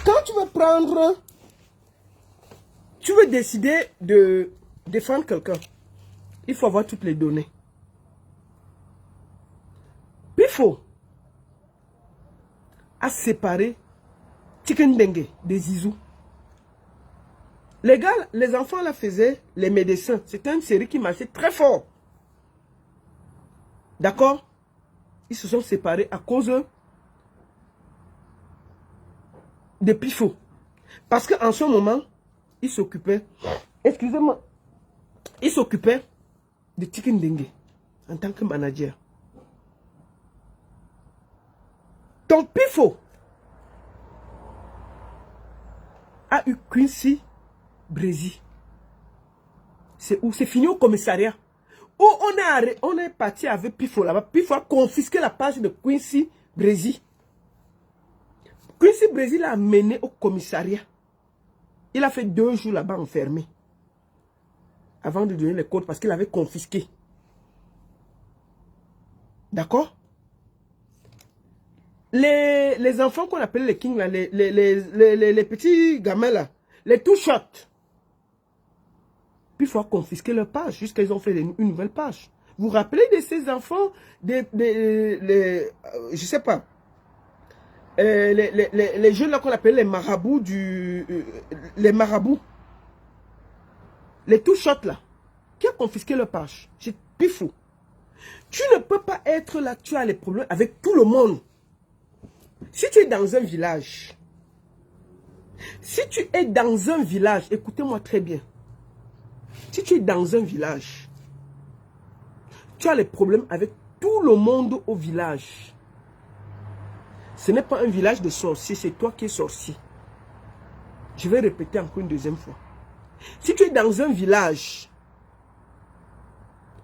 Quand tu veux prendre, tu veux décider de défendre quelqu'un, il faut avoir toutes les données. Puis il faut séparer Chicken Dengue des Zizou. Les gars, les enfants la faisaient, les médecins. C'était une série qui marchait très fort. D'accord? Ils se sont séparés à cause de Pifo. Parce qu'en ce moment, ils s'occupaient, excusez-moi, ils s'occupaient de Chicken Dengue en tant que manager. Donc Pifo a eu Quincy Brésil. C'est où? C'est fini au commissariat. Où on est parti avec Pifo là-bas. Pifo a confisqué la page de Quincy Brésil. Quincy Brésil l'a amené au commissariat. Il a fait 2 jours là-bas enfermé. Avant de donner les codes parce qu'il avait confisqué. D'accord? Les enfants qu'on appelle les kings là, les petits gamins là, les two-shots. Puis il faut confisquer leur page jusqu'à ce qu'ils ont fait une nouvelle page. Vous vous rappelez de ces enfants, je sais pas, les jeunes là qu'on appelle les marabouts les marabouts, les two-shots là, qui a confisqué leur page. C'est plus fou. Tu ne peux pas être là, tu as les problèmes avec tout le monde. Si tu es dans un village, écoutez-moi très bien. Si tu es dans un village, tu as les problèmes avec tout le monde au village. Ce n'est pas un village de sorciers, c'est toi qui es sorcier. Je vais répéter encore une deuxième fois. Si tu es dans un village,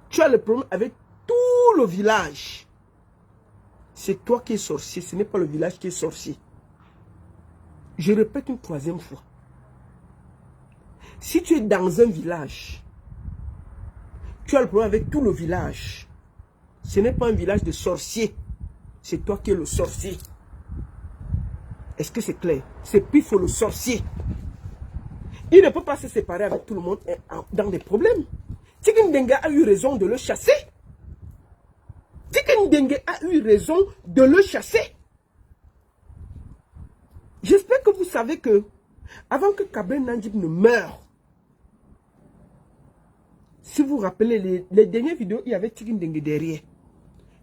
tu as le problème avec tout le village. C'est toi qui es sorcier, ce n'est pas le village qui est sorcier. Je répète une 3e fois. Si tu es dans un village, tu as le problème avec tout le village. Ce n'est pas un village de sorciers. C'est toi qui es le sorcier. Est-ce que c'est clair? C'est Pifo le sorcier. Il ne peut pas se séparer avec tout le monde dans des problèmes. Chicken Dengue a eu raison de le chasser. Chicken Dengue a eu raison de le chasser. J'espère que vous savez que, avant que Kabré Nandjib ne meure, si vous vous rappelez, les dernières vidéos, il y avait Chicken Dengue derrière.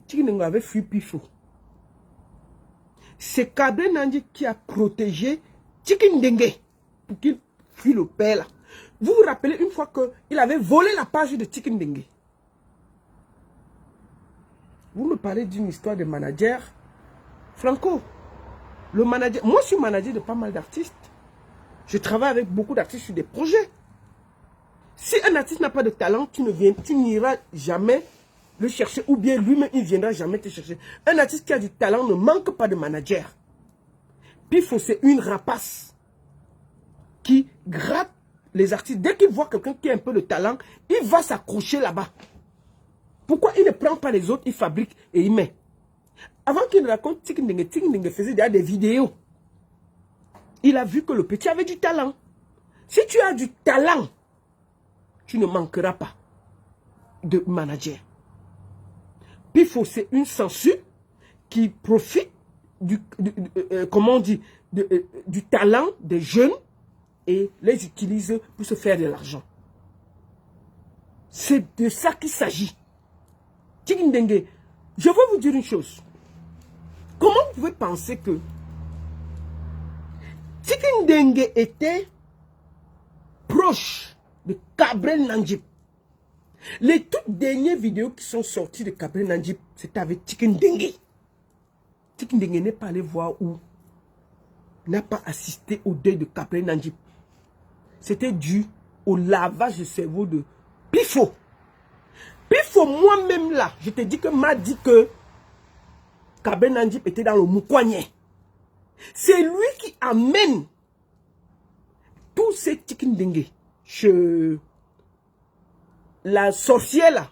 Chicken Dengue avait fui Pifo. C'est Kabré Nandjib qui a protégé Chicken Dengue pour qu'il fuit le père là. Vous vous rappelez une fois qu'il avait volé la page de Chicken Dengue. Vous me parlez d'une histoire de manager. Franco, le manager, moi je suis manager de pas mal d'artistes. Je travaille avec beaucoup d'artistes sur des projets. Si un artiste n'a pas de talent, tu n'iras jamais le chercher, ou bien lui-même il ne viendra jamais te chercher. Un artiste qui a du talent ne manque pas de manager. Pifo, c'est une rapace qui gratte les artistes. Dès qu'il voit quelqu'un qui a un peu de talent, il va s'accrocher là-bas. Pourquoi il ne prend pas les autres, il fabrique et il met. Avant qu'il ne raconte, Chicken Dengue faisait déjà des vidéos. Il a vu que le petit avait du talent. Si tu as du talent, tu ne manqueras pas de manager. Pifo, c'est une censure qui profite comment on dit, du talent des jeunes et les utilise pour se faire de l'argent. C'est de ça qu'il s'agit. Chicken Dengue, je veux vous dire une chose. Comment vous pouvez penser que Chicken Dengue était proche de Kabré Nandjib? Les toutes dernières vidéos qui sont sorties de Kabré Nandjib, c'était avec Chicken Dengue. Chicken Dengue n'est pas allé voir où, n'a pas assisté au deuil de Kabré Nandjib. C'était dû au lavage de cerveau de Pifo. Pifo, moi-même là, je te dis que m'a dit que Kabré Nandjib était dans le Moukouagné. C'est lui qui amène tous ces Chicken Dengue chez la sorcière là,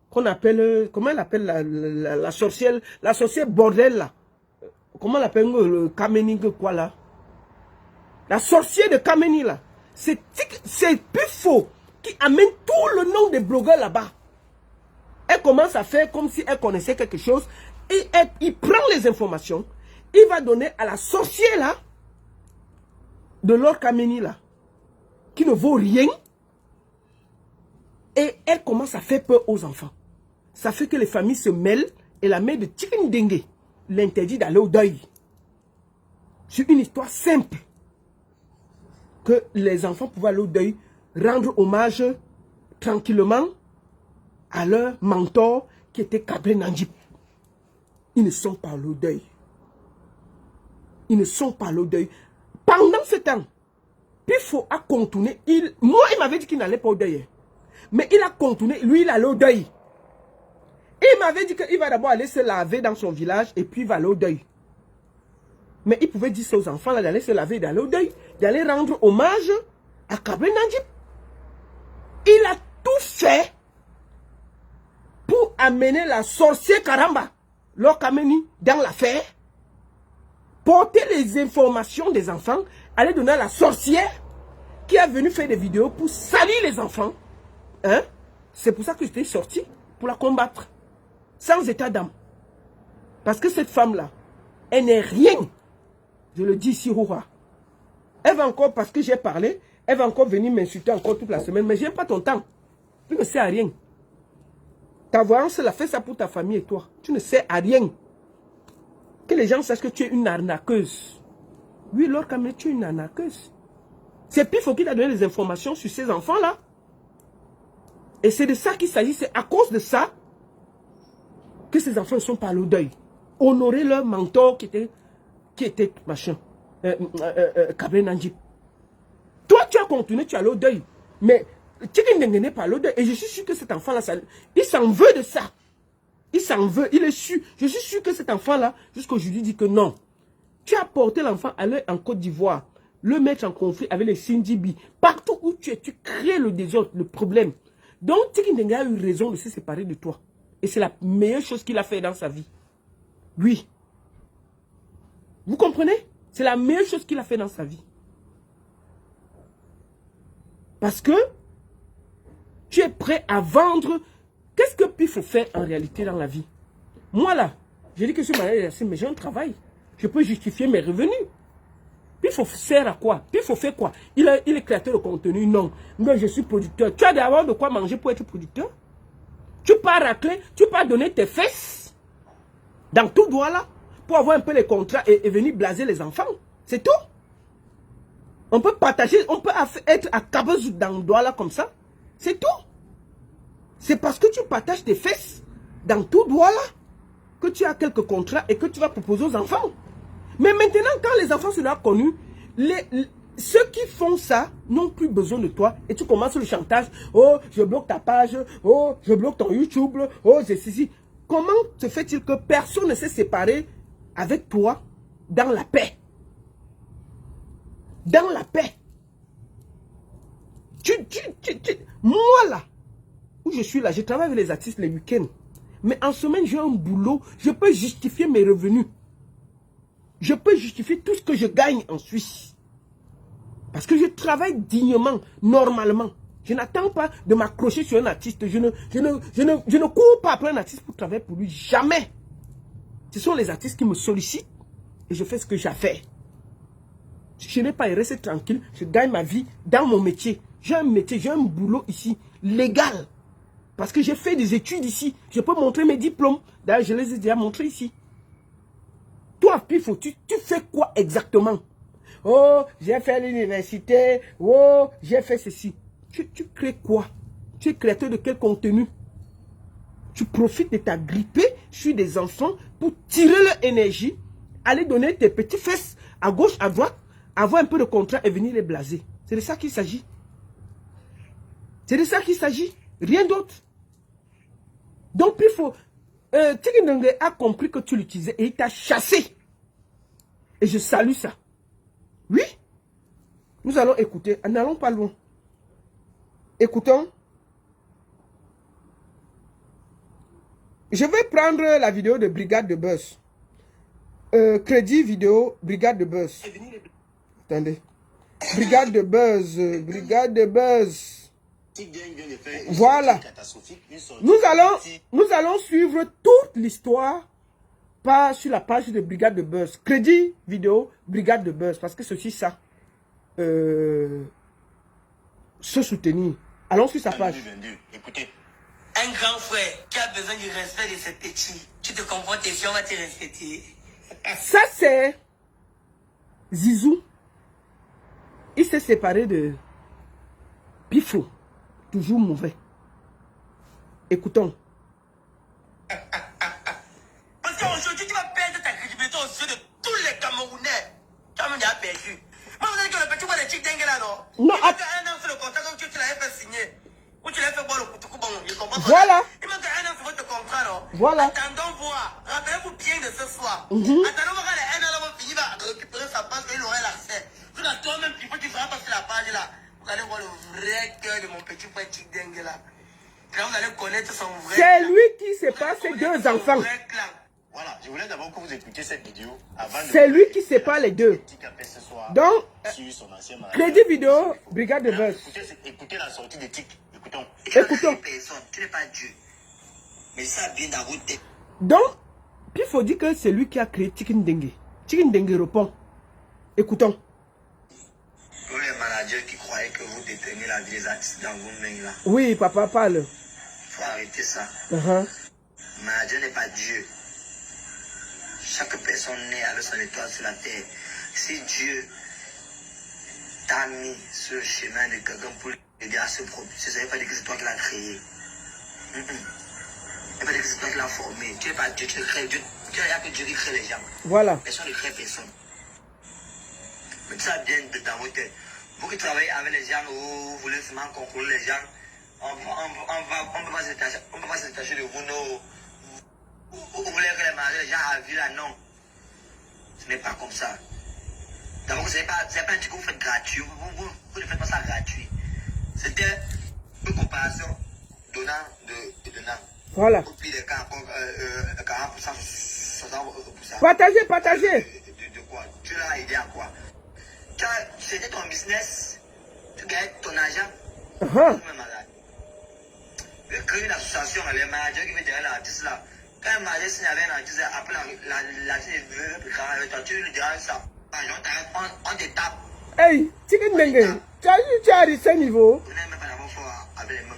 qu'on appelle, comment elle appelle la sorcière bordel là, comment elle appelle le Kamening quoi là, La sorcière de Kameni là. C'est plus faux qui amène tout le nom des blogueurs là-bas. Elle commence à faire comme si elle connaissait quelque chose. Et il prend les informations. Il va donner à la sorcière là. De Lord Kameni là. Qui ne vaut rien. Et elle commence à faire peur aux enfants. Ça fait que les familles se mêlent. Et la mère de Tchikindengue l'interdit d'aller au deuil. C'est une histoire simple. Que les enfants pouvaient aller au deuil. Rendre hommage tranquillement à leur mentor qui était Kabré Nandjip. Ils ne sont pas allés au deuil. Ils ne sont pas allés au deuil. Pendant ce temps, Pifo a contourné. Moi, il m'avait dit qu'il n'allait pas au deuil. Mais il a contourné. Lui, il allait au deuil. Il m'avait dit qu'il va d'abord aller se laver dans son village et puis il va aller au deuil. Mais il pouvait dire ça aux enfants d'aller se laver et d'aller au deuil. D'aller rendre hommage à Kabré Nandjip. Il a tout fait pour amener la sorcière Karamba, Lord Kameni, dans l'affaire. Porter les informations des enfants, aller donner à la sorcière qui est venue faire des vidéos pour salir les enfants. Hein? C'est pour ça que j'étais sorti pour la combattre. Sans état d'âme. Parce que cette femme-là, elle n'est rien. Je le dis ici, Roura. Elle va encore, parce que j'ai parlé, elle va encore venir m'insulter encore toute la semaine. Mais je n'ai pas ton temps. Tu ne sais à rien. Ta voyance, elle a fait ça pour ta famille et toi. Tu ne sais à rien. Que les gens sachent que tu es une arnaqueuse. Oui, Lord Kameni, tu es une arnaqueuse. C'est Pifo qui t'a donné les informations sur ces enfants-là. Et c'est de ça qu'il s'agit. C'est à cause de ça que ces enfants ne sont pas allés au deuil. Honorer leur mentor qui était machin. Kabré Nandjip. Toi, tu as continué, tu es allé au deuil. Mais Tchikindengue n'est pas allé au deuil. Et je suis sûr que cet enfant-là, il s'en veut de ça. Il s'en veut, il est sûr. Je suis sûr que cet enfant-là, jusqu'aujourd'hui, dit que non. Tu as porté l'enfant aller en Côte d'Ivoire, le mettre en conflit avec les Sindibi. Partout où tu es, tu crées le désordre, le problème. Donc, Tchikindengue a eu raison de se séparer de toi. Et c'est la meilleure chose qu'il a fait dans sa vie. Oui. Vous comprenez? C'est la meilleure chose qu'il a fait dans sa vie. Parce que tu es prêt à vendre. Qu'est-ce que Pifo fait en réalité dans la vie? Moi là, j'ai dit que je suis malade, mais j'ai un travail. Je peux justifier mes revenus. Pifo sert à quoi? Pifo fait quoi? Il est créateur de contenu? Non. Mais je suis producteur. Tu as d'abord de quoi manger pour être producteur? Tu pars racler, tu pars donner tes fesses dans tout droit là pour avoir un peu les contrats et venir blaser les enfants. C'est tout. On peut partager, on peut être à Kabazou dans le doigt là comme ça. C'est tout. C'est parce que tu partages tes fesses dans tout droit là que tu as quelques contrats et que tu vas proposer aux enfants. Mais maintenant, quand les enfants seront connus, ceux qui font ça n'ont plus besoin de toi et tu commences le chantage. Oh, je bloque ta page. Oh, je bloque ton YouTube. Oh, j'ai ceci. Comment se fait-il que personne ne s'est séparé avec toi dans la paix? Dans la paix. Moi là, où je suis là, je travaille avec les artistes les week-ends. Mais en semaine, j'ai un boulot. Je peux justifier mes revenus. Je peux justifier tout ce que je gagne en Suisse. Parce que je travaille dignement, normalement. Je n'attends pas de m'accrocher sur un artiste. Je ne cours pas après un artiste pour travailler pour lui. Jamais. Ce sont les artistes qui me sollicitent et je fais ce que j'ai à faire. Je n'ai pas à rester tranquille. Je gagne ma vie dans mon métier. J'ai un métier, j'ai un boulot ici, légal. Parce que j'ai fait des études ici. Je peux montrer mes diplômes. D'ailleurs, je les ai déjà montrés ici. Toi, Pifo, tu fais quoi exactement? Oh, j'ai fait l'université. Oh, j'ai fait ceci. Tu crées quoi? Tu es créateur de quel contenu? Tu profites de ta grippée sur des enfants pour tirer leur énergie, aller donner tes petits fesses à gauche, à droite, avoir un peu de contrat et venir les blaser. C'est de ça qu'il s'agit. C'est de ça qu'il s'agit. Rien d'autre. Donc, Pifo, Tchikindengue a compris que tu l'utilisais et il t'a chassé. Et je salue ça. Oui. Nous allons écouter. N'allons pas loin. Écoutons. Je vais prendre la vidéo de Brigade de Buzz. Crédit vidéo Brigade de Buzz. Attendez. Brigade de buzz. Brigade de buzz. Voilà. Nous allons suivre toute l'histoire sur la page de Brigade de buzz. Crédit vidéo, Brigade de buzz. Parce que c'est aussi ça. Se soutenir. Allons sur sa page. Écoutez. Un grand frère qui a besoin du respect de ses petits. Tu te comportes et on va te respecter. Ça, c'est Zizou. Il s'est séparé de Pifo. Toujours mauvais. Écoutons. Parce qu'aujourd'hui, tu vas perdre ta crédibilité aux yeux de tous les Camerounais. Tu as déjà perdu. Moi, vous avez dit que le petit bois de Chidengue là, non? Non, il manque un an sur le contrat que tu l'avais fait signer. Ou tu l'avais fait boire le couteau, bon, je comprends. Voilà. Il manque un an sur votre contrat, non? Voilà. Attendons voir. Rappelez-vous bien de ce soir. Attendons voir quand les un an vont finir, va récupérer sa page, qu'il aurait l'accès. Tout à toi-même, il faut que tu feras passer la page là. Vous allez voir le vrai cœur de mon petit frère Chidengue là. Quand vous allez connaître son vrai C'est clan. lui qui sépare ses deux enfants. Voilà, je voulais d'abord que vous écoutiez cette vidéo avant de... C'est lui qui sépare les deux. Donc, crédit vidéo, Brigade de buzz. Écoutez la sortie de Tic. Écoutons. Écoutons. Tu n'es pas Dieu. Mais ça vient dans votre tête. Donc, puis il faut dire que c'est lui qui a créé Chicken Dengue. Chicken Dengue répond. Écoutons. Tous les managers qui croyaient que vous détenez la vie des artistes dans vos mains là. Oui, papa parle. Il faut arrêter ça. Manager n'est pas Dieu. Chaque personne naît avec son étoile sur la terre. Si Dieu t'a mis sur le chemin de quelqu'un pour l'aider à se propulser, ça ne veut pas dire que c'est toi qui l'as créé. Ça ne veut pas dire que c'est toi qui l'as formé. Tu n'es pas Dieu, tu le crées. Il n'y a que Dieu qui crée les gens. Voilà. Personne ne crée personne. Mais ça vient dans votre tête. Vous qui travaillez avec les gens, vous voulez seulement concourir les gens, on ne peut pas se détacher de vous, non. Vous voulez que les gens à vie là, non. Ce n'est pas comme ça. D'abord, ce n'est pas un truc que vous faites gratuit. Vous ne faites pas ça gratuit. C'était une comparaison donnant de donnant. Voilà. Au pire des cas, 40%, 60%. Partagez. De quoi? Tu l'as aidé à quoi? C'était ton business. Tu gagnes ton argent. Tu es malade. Créer une association, les managers qui veulent derrière l'artiste là. Quand un manager signe avec un artiste, après l'artiste veut plus travailler avec toi, tu lui diras ça. On te tape. Hey, Chicken Dengue, tu as arrêté ce niveau. Tu n'as même pas d'abord fort avec les mains.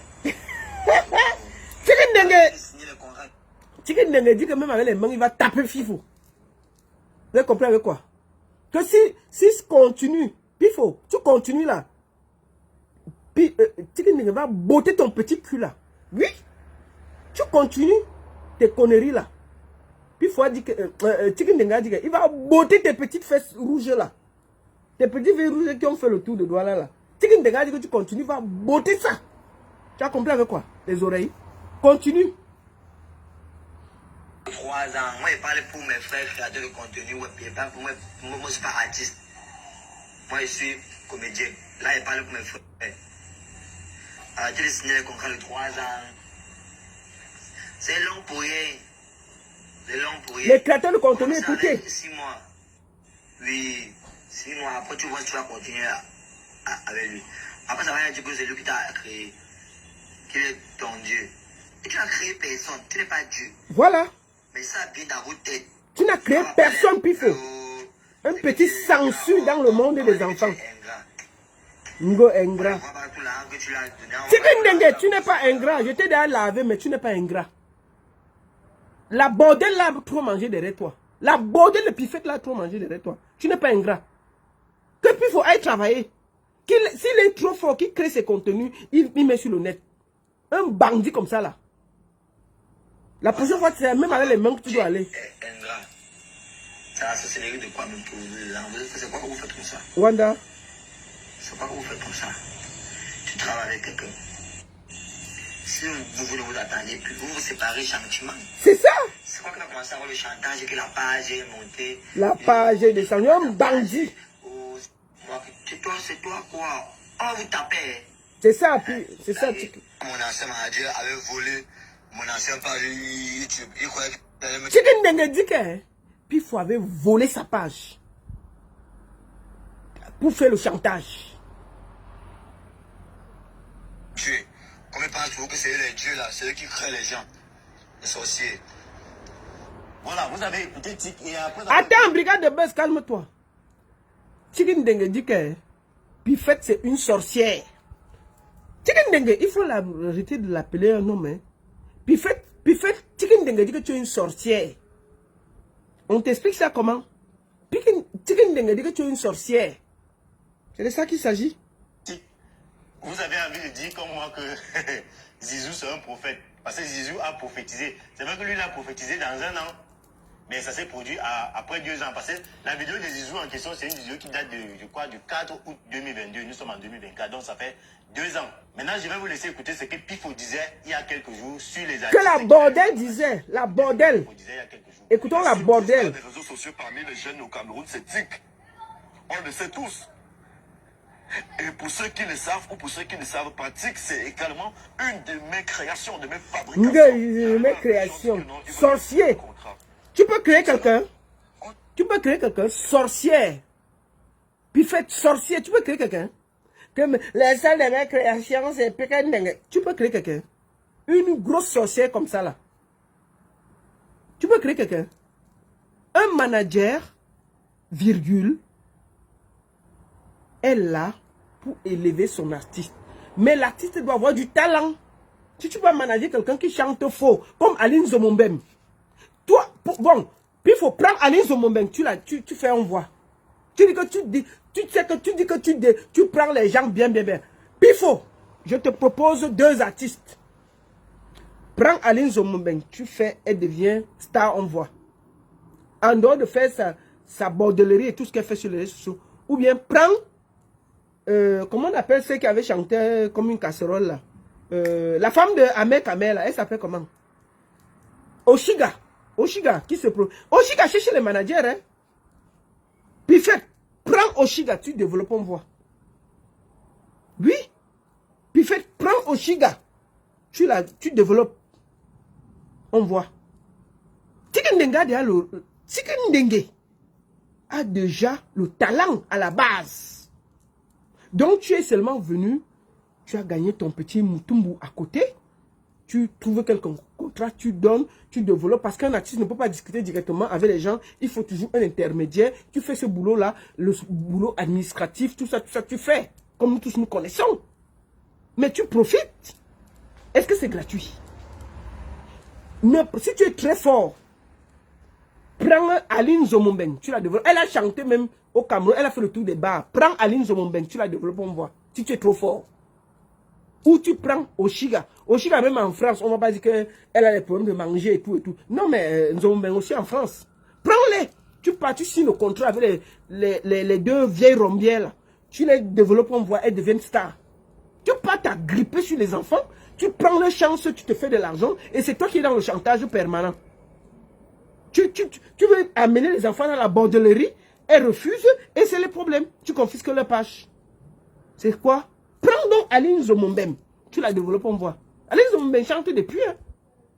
Chicken Dengue dit que même avec les mains, il va taper Fifo. Vous avez compris avec quoi? Que si continue, Pifo, tu continues là. Puis, Chicken Dengue va botter ton petit cul là. Oui. Tu continues tes conneries là. Puis il faut dire que Chicken Dengue dit qu'il va botter tes petites fesses rouges là. Tes petits fesses rouges qui ont fait le tour de doigt là. Chicken Dengue dit que tu continues, il va botter ça. Tu as compris avec quoi? Les oreilles. Continue. 3 ans, moi je parle pour mes frères créateurs de contenu, moi je suis pas artiste. Moi je suis comédien. Là je parle pour mes frères. Arrêtez de signer les contrats de 3 ans. C'est long pour rien. C'est long pour rien. Les créateurs de contenu, écoutez. 6 mois. Oui, 6 mois. Après tu vois si tu vas continuer avec lui. Après ça va dire que c'est lui qui t'a créé. Qu'il est ton Dieu. Et tu n'as créé personne. Tu n'es pas Dieu. Voilà. Mais ça vient dans votre tête. Tu n'as créé personne, Pifo. Un petit censure dans le monde des enfants. Ngo ingrat. Chicken Dengue, tu n'es pas ingrat. Je t'ai déjà lavé, mais tu n'es pas ingrat. La bordelle là a trop mangé derrière toi. La bordelle de Pifette là a trop mangé derrière toi. Tu n'es pas ingrat. Que Pifo aille travailler. S'il est trop fort, qu'il crée ses contenus, il met sur le net. Un bandit comme ça là. La prochaine fois, c'est même avec les mains que tu dois aller. Ingrat. C'est la sorcellerie de quoi même pour vous? C'est quoi que vous faites comme ça? Wanda. C'est quoi que vous faites comme ça? Tu travailles avec quelqu'un. Si vous ne vous attendez plus, vous vous séparez gentiment. C'est ça. C'est quoi qu'on a commencé à voir le chantage, que la page est montée. La page est descendue. Un bandit. C'est toi quoi? On va vous taper. C'est ça, puis c'est ça. Mon ancien manager avait volé mon ancien page YouTube. Il croyait que... Chicken Dengue dit que Pifo avait volé sa page. pour faire le chantage. Tuer. Comment pensez-vous que c'est les dieux là, c'est eux qui créent les gens, les sorciers. Voilà, vous avez écouté Tic et après... Attends, brigade de buzz, calme-toi. Chicken Dengue dit que Pifette c'est une sorcière. Chicken Dengue, il faut arrêter de l'appeler un nom. Hein. Pifette, Chicken Dengue dit que tu es une sorcière. On t'explique ça comment? Chicken Dengue dit que tu es une sorcière. C'est de ça qu'il s'agit. Vous avez envie de dire comme moi que Zizou c'est un prophète. Parce que Zizou a prophétisé. C'est vrai que lui il a prophétisé dans un an. Mais ça s'est produit après 2 ans. Parce que la vidéo de Zizou en question, c'est une vidéo qui date du 4 août 2022. Nous sommes en 2024. Donc ça fait 2 ans. Maintenant, je vais vous laisser écouter ce que Pifo disait il y a quelques jours sur les Que la bordel disait. La bordel. Écoutons la bordel. Les réseaux sociaux parmi les jeunes au Cameroun, c'est Tic. On le sait tous. Et pour ceux qui le savent ou pour ceux qui ne savent pas, Tic, c'est également une de mes créations, de mes fabrications. De mes créations. Sorcier. Tu peux créer quelqu'un. Tu peux créer quelqu'un. Sorcière. Puis faites sorcier. Tu peux créer quelqu'un. Comme les salles de mes créations, c'est pékin. Tu peux créer quelqu'un. Une grosse sorcière comme ça là. Tu peux créer quelqu'un. Un manager, virgule, est là pour élever son artiste. Mais l'artiste doit avoir du talent. Si tu vas manager quelqu'un qui chante faux, comme Aline Zomombem, toi, bon, puis il faut prendre Aline Zomombem, tu fais un voix. Tu dis que tu prends les gens bien. Puis il faut, je te propose 2 artistes. Prends Aline Zomombem, tu fais, elle devient star en voix. En dehors de faire sa bordellerie et tout ce qu'elle fait sur les réseaux sociaux. Ou bien prends, comment on appelle ceux qui avaient chanté comme une casserole là. La femme de Ahmed Kamel, elle s'appelle comment? Oshiga, qui se pro. Oshiga, cherche les managers, hein. Puis fait, prends Oshiga, tu développes en voix. Oui. Puis fait, prends Oshiga, tu développes en voix. Chicken Dengue a déjà le talent à la base. Donc tu es seulement venu, tu as gagné ton petit moutumbu à côté, tu trouves quelqu'un contrat, tu donnes, tu développes, parce qu'un artiste ne peut pas discuter directement avec les gens, il faut toujours un intermédiaire, tu fais ce boulot-là, le boulot administratif, tout ça, tu fais, comme nous tous nous connaissons. Mais tu profites. Est-ce que c'est gratuit? Mais si tu es très fort, prends Aline Zomombeng, tu la développes. Elle a chanté même au Cameroun, elle a fait le tour des bars. Prends Aline Zomombeng, tu la développes, on voit. Si tu es trop fort. Ou tu prends Oshiga. Oshiga, même en France, on ne va pas dire qu'elle a des problèmes de manger et tout et tout. Non, mais Zomombeng aussi en France. Prends-les. Tu signes le contrat avec les 2 vieilles rombières là. Tu les développes, on voit, elles deviennent stars. Tu pas t'agripper sur les enfants. Tu prends leur chance, tu te fais de l'argent. Et c'est toi qui es dans le chantage permanent. Tu veux amener les enfants dans la bordellerie, elles refusent, et c'est le problème. Tu confisques leur page. C'est quoi? Prends donc Aline Zomombem. Tu la développes, on voit. Aline Zomombem chante depuis. Hein.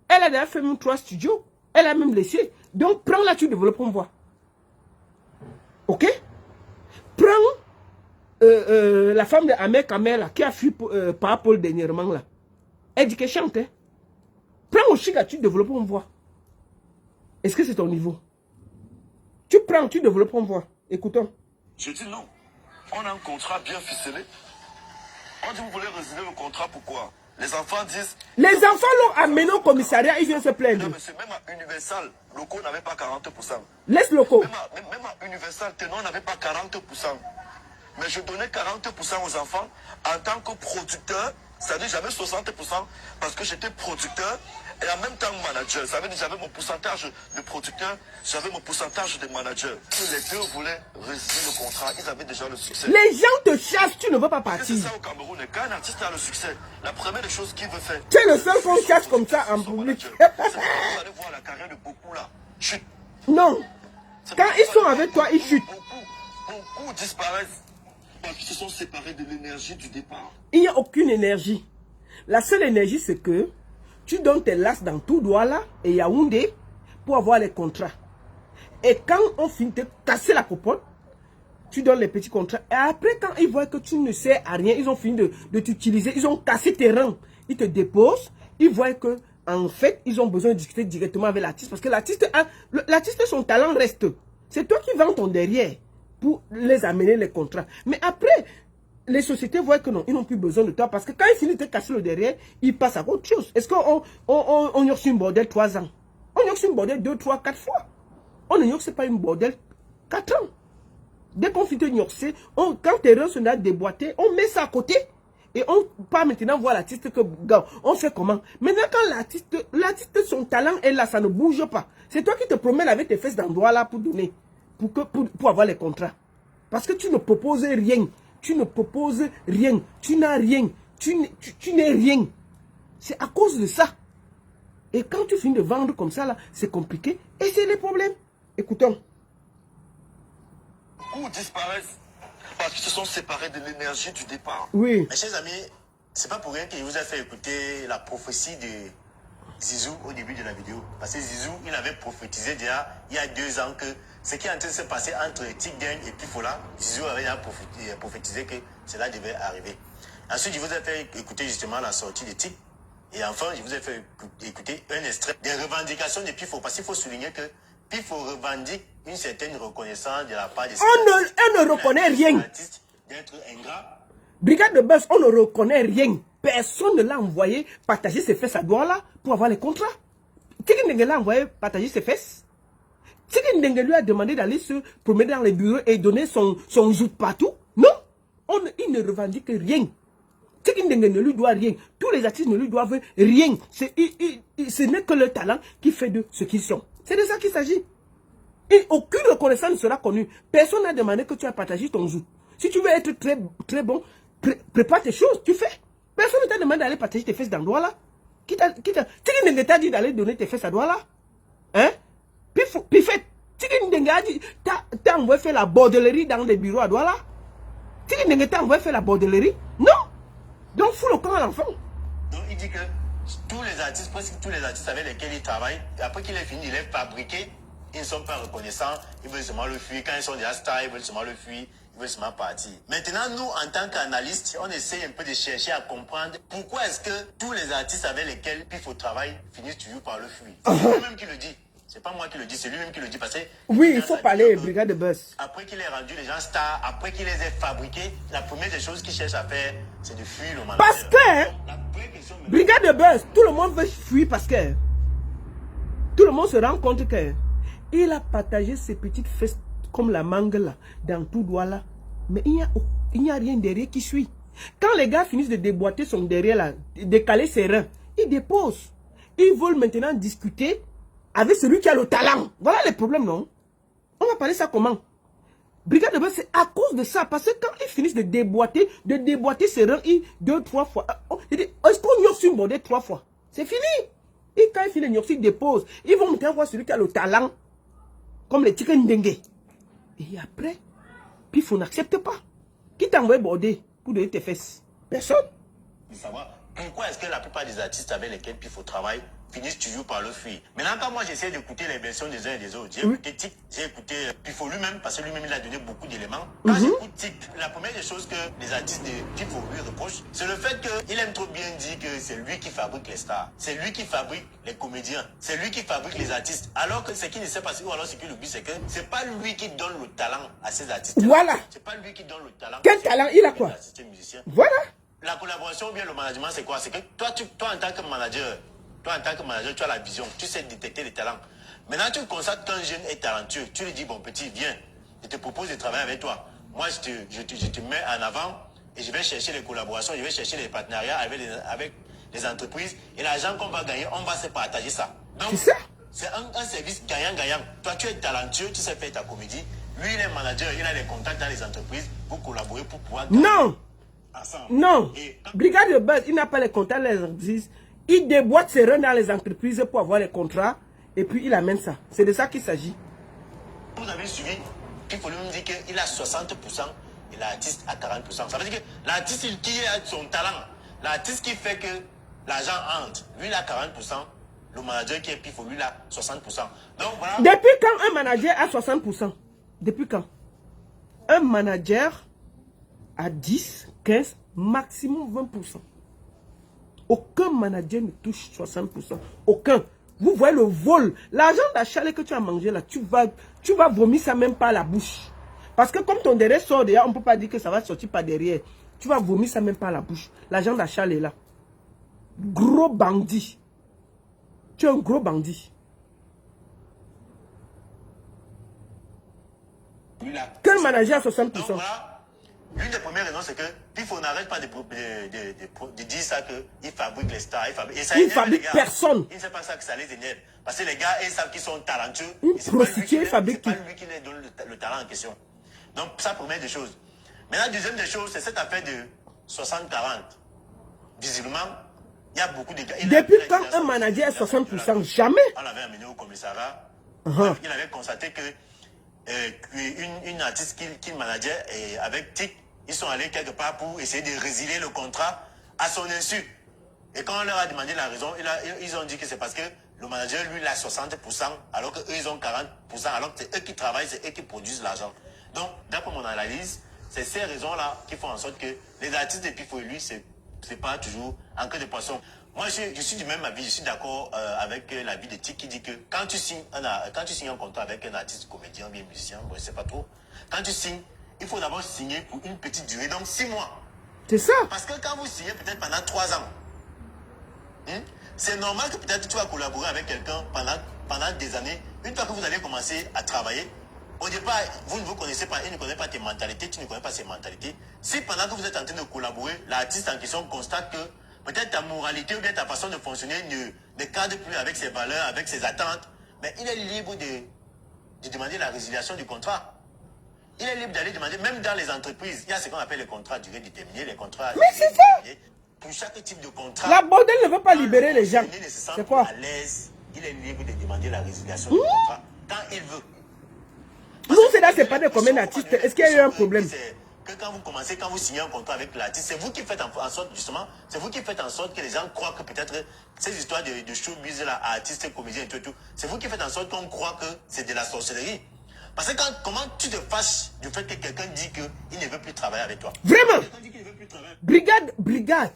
Elle a déjà fait même 3 studios. Elle a même laissé. Donc prends-la, tu développes, on voit. Ok? Prends la femme de Ahmed Kamel qui a fui par Paul dernièrement là. Elle dit qu'elle chante. Hein. Prends Oshiga, tu développes, on voit. Est-ce que c'est ton niveau? Tu prends, tu développes, on voit. Écoutons. Je dis non. On a un contrat bien ficelé. On dit vous voulez résilier le contrat, pourquoi? Les enfants disent... Les enfants l'ont amené au commissariat, ils viennent se plaindre. Non, mais c'est même à Universal, Loco n'avait pas 40%. Laisse Loco. Même à Universal, Tenon n'avait pas 40%. Mais je donnais 40% aux enfants en tant que producteur, c'est-à-dire j'avais 60% parce que j'étais producteur et en même temps manager. Ça veut dire j'avais mon pourcentage de producteur, j'avais mon pourcentage de manager. Les 2 voulaient résilier le contrat, ils avaient déjà le succès. Les gens te chassent, tu ne veux pas partir. C'est ça au Cameroun, quand un artiste a le succès, la première des choses qu'il veut faire... Tu es le seul qu'on chasse comme ça en public. C'est pourquoi vous allez voir la carrière de beaucoup là. Chut. Non. Quand ils sont avec toi, ils chutent. Beaucoup disparaissent. Parce qu'ils se sont séparés de l'énergie du départ. Il n'y a aucune énergie. La seule énergie, c'est que tu donnes tes lasses dans tout Douala et Yaoundé pour avoir les contrats. Et quand on finit de casser la popote, tu donnes les petits contrats. Et après, quand ils voient que tu ne sers à rien, ils ont fini de t'utiliser, ils ont cassé tes rangs, ils te déposent, ils voient que, en fait, ils ont besoin de discuter directement avec l'artiste parce que l'artiste, son talent reste. C'est toi qui vends ton derrière pour les amener les contrats. Mais après, les sociétés voient que non, ils n'ont plus besoin de toi parce que quand ils finissent de casser le derrière, ils passent à autre chose. Est-ce qu'on y a reçu une bordel 3 ans? On y a reçu une bordel 2, 3, 4 fois. On ne c'est pas une bordel 4 ans. Dès qu'on finit de gnoxer, quand tes reins sont déboîtés, on met ça à côté. Et on part maintenant voir l'artiste que, on fait comment? Maintenant, quand l'artiste, son talent est là, ça ne bouge pas. C'est toi qui te promènes avec tes fesses d'endroit là pour donner, pour avoir les contrats. Parce que tu ne proposes rien. Tu ne proposes rien. Tu n'as rien. Tu n'es rien. C'est à cause de ça. Et quand tu finis de vendre comme ça, là, c'est compliqué. Et c'est les problèmes. Écoutons. Beaucoup disparaissent parce qu'ils se sont séparés de l'énergie du départ. Oui. Mes chers amis, c'est pas pour rien qu'il vous a fait écouter la prophétie de Zizou au début de la vidéo. Parce que Zizou, il avait prophétisé déjà il y a 2 ans que ce qui est en train de se passer entre Tic Gang et Pifola, Zizou avait déjà prophétisé que cela devait arriver. Ensuite, je vous ai fait écouter justement la sortie de Tic. Et enfin, je vous ai fait écouter un extrait des revendications de Pifo. Parce qu'il faut souligner que Pifo revendique une certaine reconnaissance de la part des On ne reconnaît rien. D'être ingrat. Brigade de Buzz, on ne reconnaît rien. Personne ne l'a envoyé partager ses fesses à Douala pour avoir les contrats. Tikindenge l'a envoyé partager ses fesses. Tikindenge lui a demandé d'aller se promener dans les bureaux et donner son jout partout. Non, il ne revendique rien. Tikindenge ne lui doit rien. Tous les artistes ne lui doivent rien. Ce n'est que le talent qui fait de ce qu'ils sont. C'est de ça qu'il s'agit. Et aucune reconnaissance ne sera connue. Personne n'a demandé que tu as partagé ton jout. Si tu veux être très, très bon, prépare tes choses, tu fais. Personne ne t'a demandé d'aller partager tes fesses dans Douala. Qui t'a dit d'aller donner tes fesses à Douala? Hein? Puis fait. Tikindenge a dit, t'as envoyé faire la bordellerie dans les bureaux à Douala? Tikindenge t'a envoyé faire la bordellerie? Non! Donc fous le camp à l'enfant. Donc il dit que tous les artistes, presque tous les artistes avec lesquels il travaille, après qu'il ait fini, il est fabriqué, ils ne sont pas reconnaissants, ils veulent seulement le fuir. Quand ils sont déjà stars, ils veulent seulement le fuir. Il veut seulement partir. Maintenant, nous, en tant qu'analystes, on essaye un peu de chercher à comprendre pourquoi est-ce que tous les artistes avec lesquels Pifo travaille finissent toujours par le fuir. C'est lui-même qui le dit. C'est pas moi qui le dis, c'est lui-même qui le dit. Parce que oui, il faut parler, Brigade de Buzz. Après qu'il ait rendu les gens stars, après qu'il les ait fabriqués, la première des choses qu'il cherche à faire, c'est de fuir le manager. Parce que, Brigade de Buzz, tout le monde veut fuir parce que tout le monde se rend compte que il a partagé ses petites fesses comme la mangue là, dans tout Douala. Mais il n'y a rien derrière qui suit. Quand les gars finissent de déboîter son derrière là, décaler ses reins, ils déposent. Ils veulent maintenant discuter avec celui qui a le talent. Voilà les problèmes, non? On va parler ça comment? Brigade de Buzz, c'est à cause de ça. Parce que quand ils finissent de déboîter ses reins, 2, 3 fois. Est-ce qu'on y a reçu une bordée 3 fois? C'est fini. Et quand ils finissent, ils déposent. Ils vont maintenant voir celui qui a le talent. Comme les chicken dengue. Et après, Pifo n'accepte pas. Qui t'a envoyé border pour donner tes fesses? Personne. De savoir pourquoi est-ce que la plupart des artistes avec lesquels Pifo travaille finissent toujours par le fuir. Maintenant, quand moi j'essaie d'écouter les versions des uns et des autres, j'ai écouté Tic, j'ai écouté Pifo lui-même, parce que lui-même il a donné beaucoup d'éléments. Quand j'écoute Tic, la première des choses que les artistes de Pifo lui reprochent, c'est le fait qu'il aime trop bien dire que c'est lui qui fabrique les stars, c'est lui qui fabrique les comédiens, c'est lui qui fabrique les artistes. Alors que ce qu'il ne sait pas, ou alors ce qu'il oublie, c'est que c'est pas lui qui donne le talent à ces artistes. Voilà. C'est pas lui qui donne le talent. Quel talent il a quoi? Voilà. La collaboration ou bien le management, c'est quoi? C'est que toi, en tant que manager, tu as la vision, tu sais détecter les talents. Maintenant, tu constates qu'un jeune est talentueux. Tu lui dis, bon petit, viens, je te propose de travailler avec toi. Moi, je te mets en avant et je vais chercher les collaborations, je vais chercher les partenariats avec les entreprises. Et l'argent qu'on va gagner, on va se partager ça. Donc, c'est un service gagnant-gagnant. Toi, tu es talentueux, tu sais faire ta comédie. Lui, il est manager, il a les contacts dans les entreprises pour collaborer, pour pouvoir gagner. Non! Non, Brigade de Buzz, il n'a pas les contrats dans les entreprises. Il déboîte ses reins dans les entreprises pour avoir les contrats. Et puis il amène ça. C'est de ça qu'il s'agit. Vous avez suivi, il faut lui dire qu'il a 60% et l'artiste a 40%. Ça veut dire que l'artiste qui a son talent, l'artiste qui fait que l'argent entre, lui il a 40%. Le manager qui est Pifo, lui il a 60%. Donc voilà. Depuis quand un manager a 60%? Depuis quand? Un manager à 10, 15, maximum 20%. Aucun manager ne touche 60%. Aucun. Vous voyez le vol. L'argent d'achat que tu as mangé là, tu vas vomir ça même pas à la bouche. Parce que comme ton derrière sort derrière, on ne peut pas dire que ça va sortir par derrière. Tu vas vomir ça même pas à la bouche. L'argent d'achat est là. Gros bandit. Tu es un gros bandit. Quel manager à 60%? Donc voilà, l'une des premières raisons, c'est que Pifo n'arrête pas de dire ça, qu'il fabrique les stars. Il fabrique personne. Il ne sait pas ça que ça les énerve. Parce que les gars, ils savent qu'ils sont talentueux. Une prostituée fabrique tout. C'est pas lui qui leur donne le talent en question. Donc ça, première des choses. Maintenant, deuxième des choses, c'est cette affaire de 60-40. Visiblement, il y a beaucoup de gars. Depuis quand un manager est 60%? Jamais. On l'avait amené au commissariat. Il avait constaté que une artiste qu'il manageait avec TIC, ils sont allés quelque part pour essayer de résilier le contrat à son insu. Et quand on leur a demandé la raison, ils ont dit que c'est parce que le manager, lui, il a 60%, alors qu'eux, ils ont 40%, alors que c'est eux qui travaillent, c'est eux qui produisent l'argent. Donc, d'après mon analyse, c'est ces raisons-là qui font en sorte que les artistes de Pifo et lui, c'est pas toujours en queue de poisson. Moi, je suis du même avis, je suis d'accord avec l'avis de Tic qui dit que quand tu signes un contrat avec un artiste, comédien, bien musicien, bon, je ne sais pas trop, quand tu signes, il faut d'abord signer pour une petite durée, donc 6 mois. C'est ça. Parce que quand vous signez peut-être pendant 3 ans, c'est normal que peut-être tu vas collaborer avec quelqu'un pendant des années. Une fois que vous allez commencer à travailler, au départ, vous ne vous connaissez pas, il ne connaît pas tes mentalités, tu ne connais pas ses mentalités. Si pendant que vous êtes en train de collaborer, l'artiste en question constate que peut-être ta moralité ou bien ta façon de fonctionner ne cadre plus avec ses valeurs, avec ses attentes, mais il est libre de demander la résiliation du contrat. Il est libre d'aller demander, même dans les entreprises, il y a ce qu'on appelle les contrats à durée déterminée, les contrats à durée déterminée. Pour chaque type de contrat, la bordel ne veut pas libérer les gens. C'est quoi? À l'aise, il est libre de demander la résiliation du contrat quand il veut. Nous, c'est là, c'est pas de combien d'artistes. Est-ce qu'il y a eu un problème? Que quand vous commencez, quand vous signez un contrat avec l'artiste, c'est vous qui faites en sorte, justement, c'est vous qui faites en sorte que les gens croient que peut-être ces histoires de showbiz là, artistes, comédiens et tout, c'est vous qui faites en sorte qu'on croit que c'est de la sorcellerie. Parce que comment tu te fâches du fait que quelqu'un dit qu'il ne veut plus travailler avec toi? Vraiment? Brigade,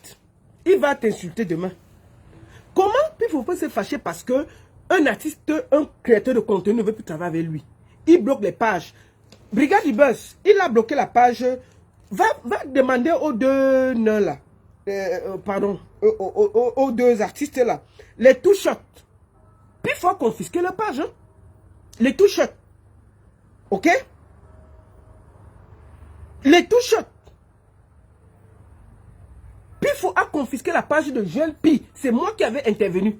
il va t'insulter demain. Comment Pifo peut se fâcher parce que un artiste, un créateur de contenu ne veut plus travailler avec lui? Il bloque les pages. Brigade du Buzz, il a bloqué la page. Va demander aux deux nains là, aux deux artistes là, les two-shots. Puis il faut confisquer la page. Hein? Les two-shots. Ok? Les two-shots. Puis il faut confisquer la page de Jeune Pi. C'est moi qui avais intervenu.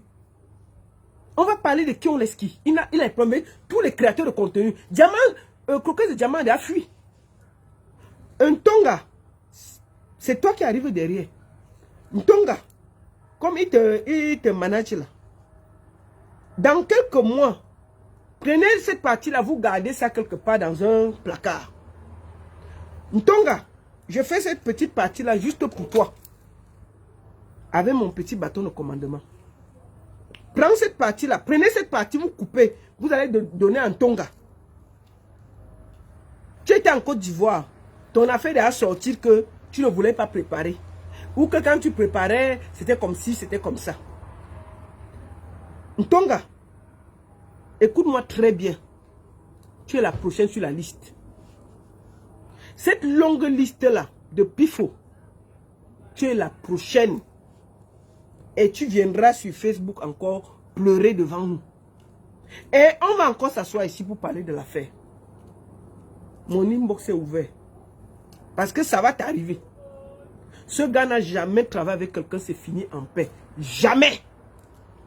On va parler de qui on les skie. Il a informé tous les créateurs de contenu. Diamant, Croquet de Diamant a fui. Un Tonga, c'est toi qui arrives derrière. Un Tonga, comme il te manage là. Dans quelques mois, prenez cette partie-là, vous gardez ça quelque part dans un placard. Un Tonga, je fais cette petite partie-là juste pour toi. Avec mon petit bâton de commandement. Prends cette partie-là, prenez cette partie, vous coupez. Vous allez donner un Tonga. Tu étais en Côte d'Ivoire. Ton affaire est à sortir que tu ne voulais pas préparer. Ou que quand tu préparais, c'était comme si, c'était comme ça. Ntonga, écoute-moi très bien. Tu es la prochaine sur la liste. Cette longue liste-là de Pifo, tu es la prochaine. Et tu viendras sur Facebook encore pleurer devant nous. Et on va encore s'asseoir ici pour parler de l'affaire. Mon inbox est ouvert. Parce que ça va t'arriver. Ce gars n'a jamais travaillé avec quelqu'un, c'est fini en paix. Jamais.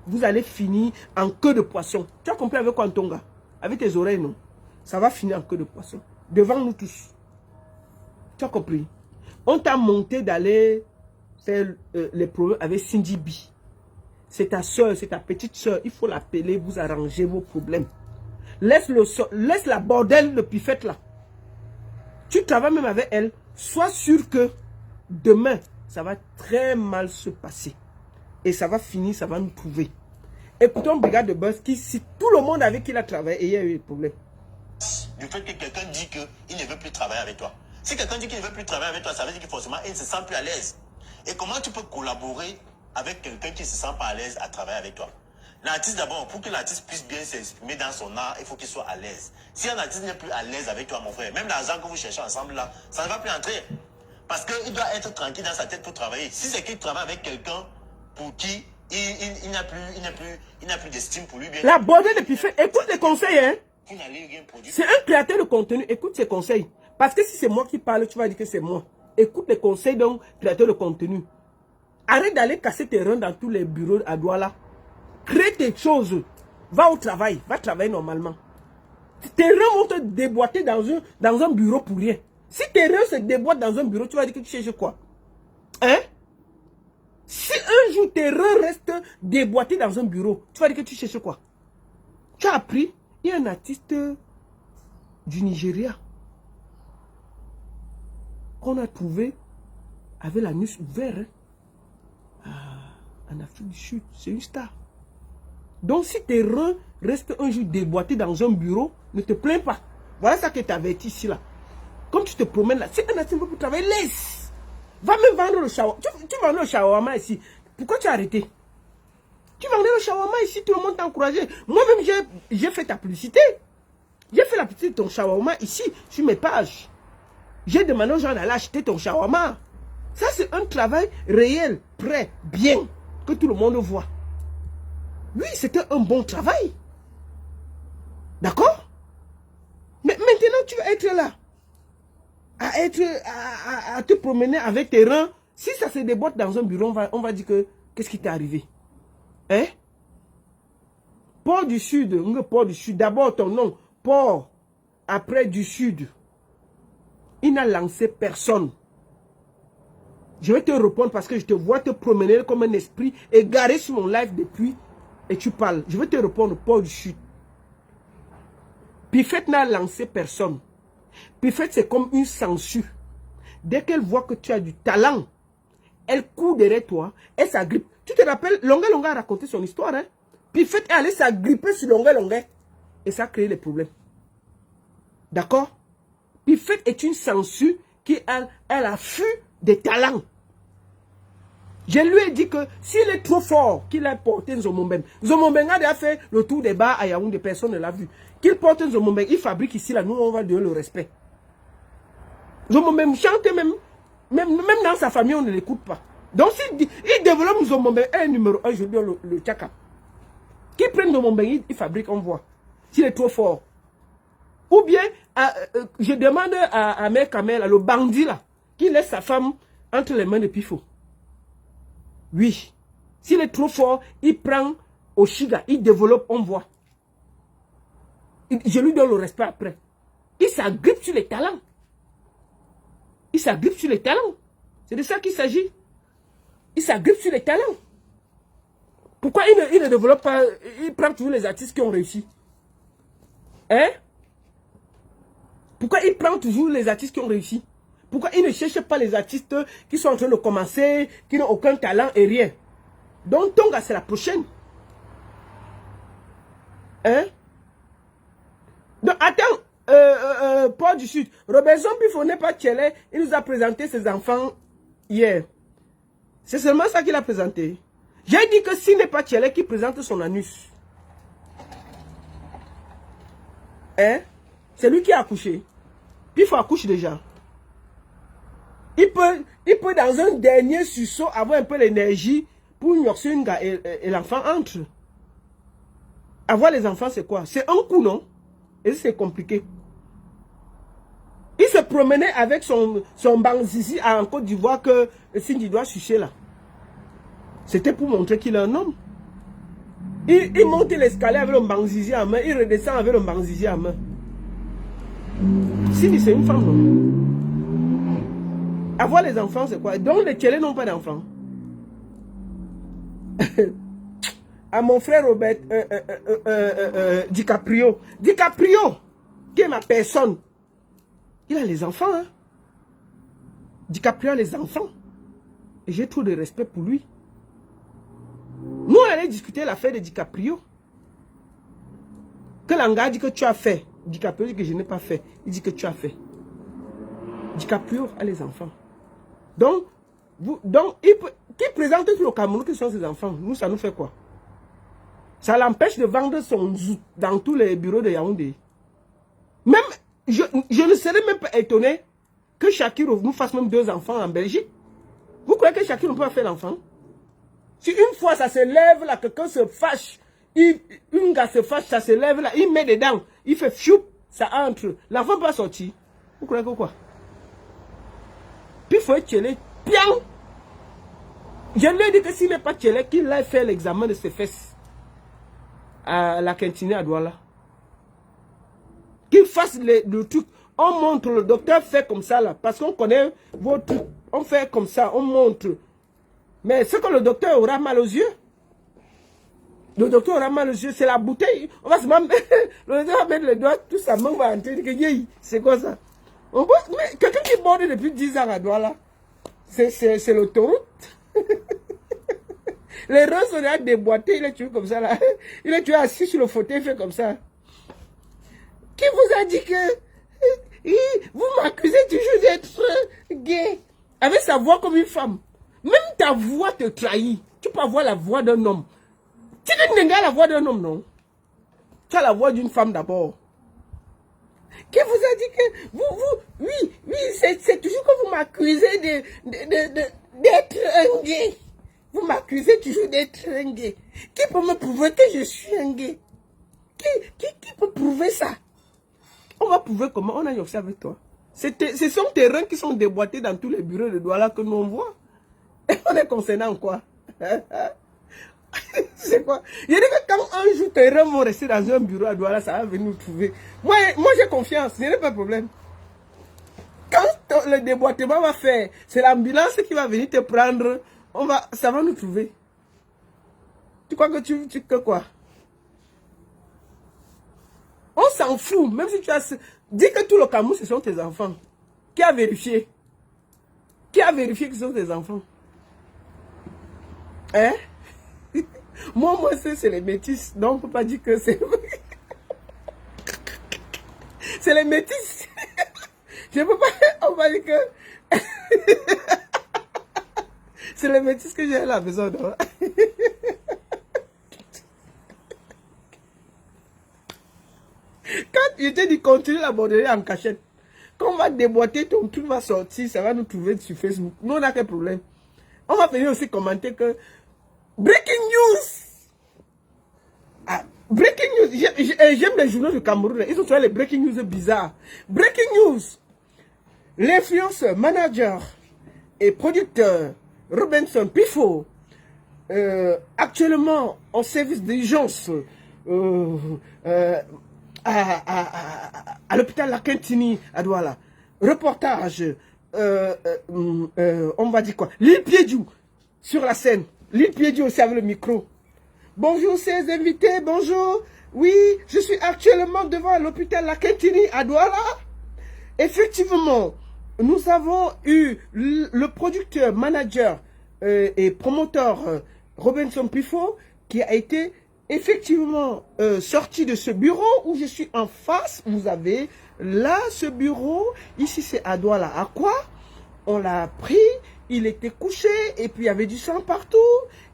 Vous allez finir en queue de poisson. Tu as compris avec quoi, Ntonga? Avec tes oreilles, non? Ça va finir en queue de poisson. Devant nous tous. Tu as compris? On t'a monté d'aller faire les problèmes avec Cindy B. C'est ta soeur, c'est ta petite soeur. Il faut l'appeler, vous arranger vos problèmes. Laisse la bordel, le pifette là. Tu travailles même avec elle. Sois sûr que demain, ça va très mal se passer. Et ça va finir, ça va nous trouver. Écoutons Brigade de Buzz qui, si tout le monde avec qui il a travaillé, et il y a eu des problèmes. du fait que quelqu'un dit qu'il ne veut plus travailler avec toi. Si quelqu'un dit qu'il ne veut plus travailler avec toi, ça veut dire que forcément, il ne se sent plus à l'aise. Et comment tu peux collaborer avec quelqu'un qui ne se sent pas à l'aise à travailler avec toi? L'artiste, d'abord, pour que l'artiste puisse bien s'exprimer dans son art, il faut qu'il soit à l'aise. Si un artiste n'est plus à l'aise avec toi, mon frère, même l'argent que vous cherchez ensemble là, ça ne va plus entrer. Parce qu'il doit être tranquille dans sa tête pour travailler. Si c'est qu'il travaille avec quelqu'un pour qui il n'a plus d'estime pour lui. La beauté de Piffet, écoute les conseils, hein. Vous n'allez rien produire. C'est un créateur de contenu, écoute ses conseils. Parce que si c'est moi qui parle, tu vas dire que c'est moi. Écoute les conseils d'un créateur de contenu. Arrête d'aller casser tes reins dans tous les bureaux à Douala. Crée tes choses. Va au travail. Va travailler normalement. Tes reins vont te déboîter dans un bureau pour rien. Si tes reins se déboîtent dans un bureau, tu vas dire que tu cherches quoi? Hein? Si un jour tes reins restent déboîtés dans un bureau, tu vas dire que tu cherches quoi? Tu as appris, il y a un artiste du Nigeria qu'on a trouvé avec l'anus ouvert en Afrique du Sud. C'est une star. Donc si tes reins restent un jour déboîtés dans un bureau, ne te plains pas. Voilà ça que tu avertis ici là. Comme tu te promènes là, si un artiste veut travailler, laisse. Va me vendre le shawarma. Tu vendais le shawarma ici. Pourquoi tu as arrêté? Tu vendais le shawarma ici, tout le monde t'a encouragé. Moi-même, j'ai fait ta publicité. J'ai fait la publicité de ton shawarma ici, sur mes pages. J'ai demandé aux gens d'aller acheter ton shawarma. Ça, c'est un travail réel, prêt, bien, que tout le monde voit. Oui, c'était un bon travail. D'accord? Mais maintenant, tu vas être là. À te promener avec tes reins. Si ça se déboîte dans un bureau, on va dire que qu'est-ce qui t'est arrivé? Hein? Port du Sud, Port du Sud, d'abord ton nom, Port, après du Sud. Il n'a lancé personne. Je vais te répondre parce que je te vois te promener comme un esprit égaré sur mon live depuis et tu parles. Je vais te répondre, Port du Sud. Piffet n'a lancé personne. Piffet, c'est comme une censure. Dès qu'elle voit que tu as du talent, elle court derrière toi, elle s'agrippe. Tu te rappelles, Longa a raconté son histoire. Hein? Piffet est allé s'agripper sur Longa. Et ça a créé les problèmes. D'accord? Piffet est une censure qui, elle a fui des talents. Je lui ai dit que s'il est trop fort, qu'il a porté Nzomombeng. Nzomombeng a déjà fait le tour des bars à Yaoundé, personne ne l'a vu. Qu'il porte Nzomombeng, il fabrique ici, là, nous on va donner le respect. Nzomombeng chante même dans sa famille, on ne l'écoute pas. Donc s'il développe Nzomombeng, un numéro 1, je lui donne le tchaka. Qu'il prenne Nzomombeng, il fabrique, on voit. S'il est trop fort. Ou bien, je demande à Mère Kamel, le bandit là, qui laisse sa femme entre les mains de Pifo. Oui. S'il est trop fort, il prend au Shiga, il développe, on voit. Je lui donne le respect après. Il s'agrippe sur les talents. Il s'agrippe sur les talents. C'est de ça qu'il s'agit. Il s'agrippe sur les talents. Pourquoi il ne développe pas, il prend toujours les artistes qui ont réussi? Hein? Pourquoi il prend toujours les artistes qui ont réussi? Pourquoi il ne cherche pas les artistes qui sont en train de commencer, qui n'ont aucun talent et rien? Donc Tonga, c'est la prochaine. Hein? Donc attends, Port du Sud. Robinson Pifo n'est pas Tchélé. Il nous a présenté ses enfants hier. C'est seulement ça qu'il a présenté. J'ai dit que s'il n'est pas Tchélé qui présente son anus. Hein? C'est lui qui a accouché. Pifo accouche déjà. Il peut dans un dernier sursaut avoir un peu l'énergie pour nuancer une gars et l'enfant entre. Avoir les enfants, c'est quoi? C'est un coup, non? Et c'est compliqué. Il se promenait avec son banzizi en Côte d'Ivoire que Cindy doit sucer là. C'était pour montrer qu'il est un homme. Il monte l'escalier avec le banzizi en main, il redescend avec le banzizi en main. Cindy, c'est une femme, non? Avoir les enfants, c'est quoi? Donc les Tchélés n'ont pas d'enfants. À mon frère Robert DiCaprio. DiCaprio, qui est ma personne. Il a les enfants. Hein? DiCaprio a les enfants. Et j'ai trop de respect pour lui. Nous, on allait discuter l'affaire de DiCaprio. Que l'anga dit que tu as fait. DiCaprio dit que je n'ai pas fait. Il dit que tu as fait. DiCaprio a les enfants. Donc, qui présente tout le Cameroun qui sont ses enfants? Nous, ça nous fait quoi? Ça l'empêche de vendre son zout dans tous les bureaux de Yaoundé. Même, je ne serais même pas étonné que Shakir nous fasse même 2 enfants en Belgique. Vous croyez que Shakir ne peut pas faire l'enfant? Si une fois ça se lève là, quelqu'un se fâche, une gars se fâche, ça se lève là, il met dedans, il fait choup, ça entre. L'enfant peut pas sortir. Vous croyez que quoi? Puis il faut être tchelé. Bien. Je lui ai dit que s'il n'est pas tchelé, qu'il aille faire l'examen de ses fesses à la cantine à Douala. Qu'il fasse le truc. On montre, le docteur fait comme ça là, parce qu'on connaît vos trucs. On fait comme ça, on montre. Mais ce que le docteur aura mal aux yeux, le docteur aura mal aux yeux, c'est la bouteille. On va se mettre, le docteur va mettre le doigt, tout ça, main va entrer, c'est quoi ça? Mais quelqu'un qui borde depuis 10 ans à Douala, c'est l'autoroute. Les reins sont déjà déboîtés, il est tué comme ça là. Il est tué assis sur le fauteuil, il fait comme ça. Qui vous a dit que vous m'accusez toujours d'être gay? Avec sa voix comme une femme. Même ta voix te trahit. Tu peux avoir la voix d'un homme. Tu n'as pas la voix d'un homme, non? Tu as la voix d'une femme d'abord. Qui vous a dit que oui, c'est toujours que vous m'accusez d'être un gay. Vous m'accusez toujours d'être un gay. Qui peut me prouver que je suis un gay? Qui peut prouver ça? On va prouver comment? On a aussi avec toi. Ce sont tes reins qui sont déboîtés dans tous les bureaux de Douala que nous on voit. Et on est concerné en quoi? C'est quoi? Il y a dit que quand un jour tes reins vont rester dans un bureau à Douala, ça va venir nous trouver. Moi j'ai confiance, il n'y a pas de problème. Quand le déboîtement va faire, c'est l'ambulance qui va venir te prendre. Ça va nous trouver. Tu crois que quoi? On s'en fout, même si tu as... Dis que tout le Cameroun, ce sont tes enfants. Qui a vérifié? Qui a vérifié que ce sont tes enfants? Hein? Moi, c'est les métis. Donc, on ne peut pas dire que c'est... C'est les métis. Je ne peux pas... On va dire que... C'est les métis que j'ai à la maison. Non? Quand il te dit continue la borderie en cachette, quand on va déboîter, ton truc va sortir, ça va nous trouver sur Facebook. Nous, on n'a quel problème. On va venir aussi commenter que breaking news. Ah, breaking news. J'aime les journaux du Cameroun. Ils ont trouvé les breaking news bizarres. Breaking news. L'influenceur, manager et producteur Robinson Pifo, actuellement en service d'urgence à l'hôpital La Quintini à Douala. Reportage, on va dire quoi? Lille Piediou sur la scène. Lille Piediou aussi avec le micro. Bonjour, ces invités, bonjour. Oui, je suis actuellement devant l'hôpital La Quintini à Douala. Effectivement, nous avons eu le producteur, manager et promoteur Robinson Pifo qui a été effectivement sorti de ce bureau où je suis en face. Vous avez là ce bureau. Ici, c'est à Douala. À quoi? On l'a pris. Il était couché et puis il y avait du sang partout.